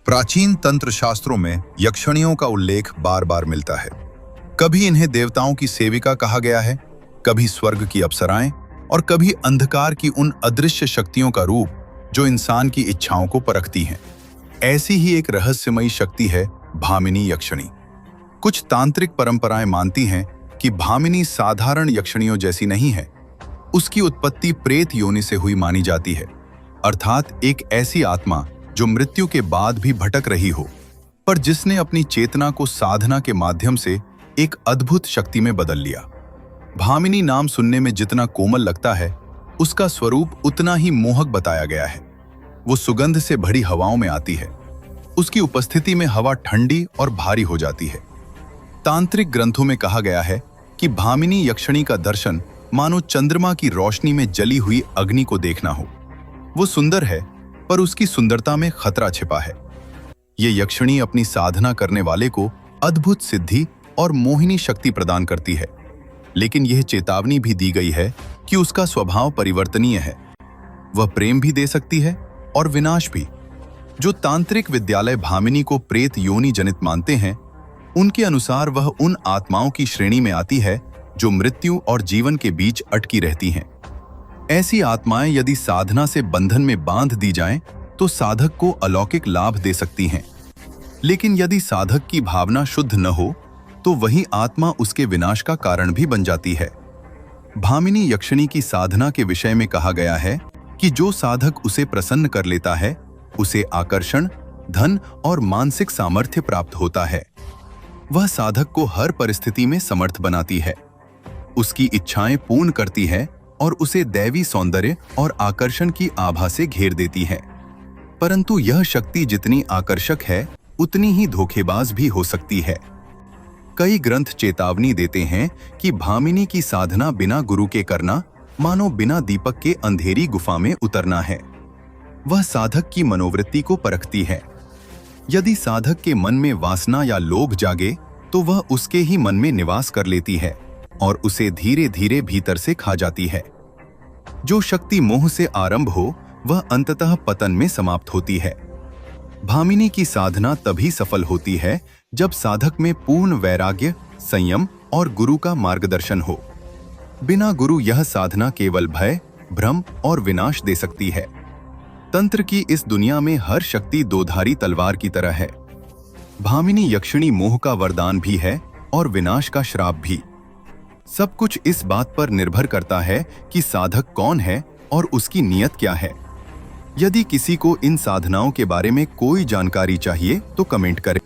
प्राचीन तंत्र शास्त्रों में यक्षिणियों का उल्लेख बार बार मिलता है। कभी इन्हें देवताओं की सेविका कहा गया है, कभी स्वर्ग की अप्सराएं और कभी अंधकार की उन अदृश्य शक्तियों का रूप जो इंसान की इच्छाओं को परखती हैं। ऐसी ही एक रहस्यमयी शक्ति है भामिनी यक्षिणी। कुछ तांत्रिक परंपराएं मानती हैं कि भामिनी साधारण यक्षिणियों जैसी नहीं है। उसकी उत्पत्ति प्रेत योनि से हुई मानी जाती है, अर्थात एक ऐसी आत्मा जो मृत्यु के बाद भी भटक रही हो, पर जिसने अपनी चेतना को साधना के माध्यम से एक अद्भुत शक्ति में बदल लिया। भामिनी नाम सुनने में जितना कोमल लगता है, उसका स्वरूप उतना ही मोहक बताया गया है। वो सुगंध से भरी हवाओं में आती है। उसकी उपस्थिति में हवा ठंडी और भारी हो जाती है। तांत्रिक ग्रंथों में कहा गया है कि भामिनी यक्षिणी का दर्शन मानो चंद्रमा की रोशनी में जली हुई अग्नि को देखना हो। वो सुंदर है, पर उसकी सुंदरता में खतरा छिपा है। ये यक्षिणी अपनी साधना करने वाले को अद्भुत सिद्धि और मोहिनी शक्ति प्रदान करती है, लेकिन यह चेतावनी भी दी गई है कि उसका स्वभाव परिवर्तनीय है। वह प्रेम भी दे सकती है और विनाश भी। जो तांत्रिक विद्यालय भामिनी को प्रेत योनि जनित मानते हैं, उनके अनुसार वह उन आत्माओं की श्रेणी में आती है जो मृत्यु और जीवन के बीच अटकी रहती हैं। ऐसी आत्माएं यदि साधना से बंधन में बांध दी जाएं, तो साधक को अलौकिक लाभ दे सकती हैं। लेकिन यदि साधक की भावना शुद्ध न हो, तो वही आत्मा उसके विनाश का कारण भी बन जाती है। भामिनी यक्षिणी की साधना के विषय में कहा गया है कि जो साधक उसे प्रसन्न कर लेता है, उसे आकर्षण, धन और मानसिक सामर्थ्य प्राप्त होता है। वह साधक को हर परिस्थिति में समर्थ बनाती है, उसकी इच्छाएं पूर्ण करती है और उसे दैवी सौंदर्य और आकर्षण की आभा से घेर देती है। परंतु यह शक्ति जितनी आकर्षक है, उतनी ही धोखेबाज भी हो सकती है। कई ग्रंथ चेतावनी देते हैं कि भामिनी की साधना बिना गुरु के करना मानो बिना दीपक के अंधेरी गुफा में उतरना है। वह साधक की मनोवृत्ति को परखती है। यदि साधक के मन में वासना या लोभ जागे, तो वह उसके ही मन में निवास कर लेती है और उसे धीरे धीरे भीतर से खा जाती है। जो शक्ति मोह से आरंभ हो, वह अंततः पतन में समाप्त होती है। भामिनी की साधना तभी सफल होती है जब साधक में पूर्ण वैराग्य, संयम और गुरु का मार्गदर्शन हो। बिना गुरु यह साधना केवल भय, भ्रम और विनाश दे सकती है। तंत्र की इस दुनिया में हर शक्ति दोधारी तलवार की तरह है। भामिनी यक्षिणी मोह का वरदान भी है और विनाश का श्राप भी। सब कुछ इस बात पर निर्भर करता है कि साधक कौन है और उसकी नीयत क्या है। यदि किसी को इन साधनाओं के बारे में कोई जानकारी चाहिए तो कमेंट करें।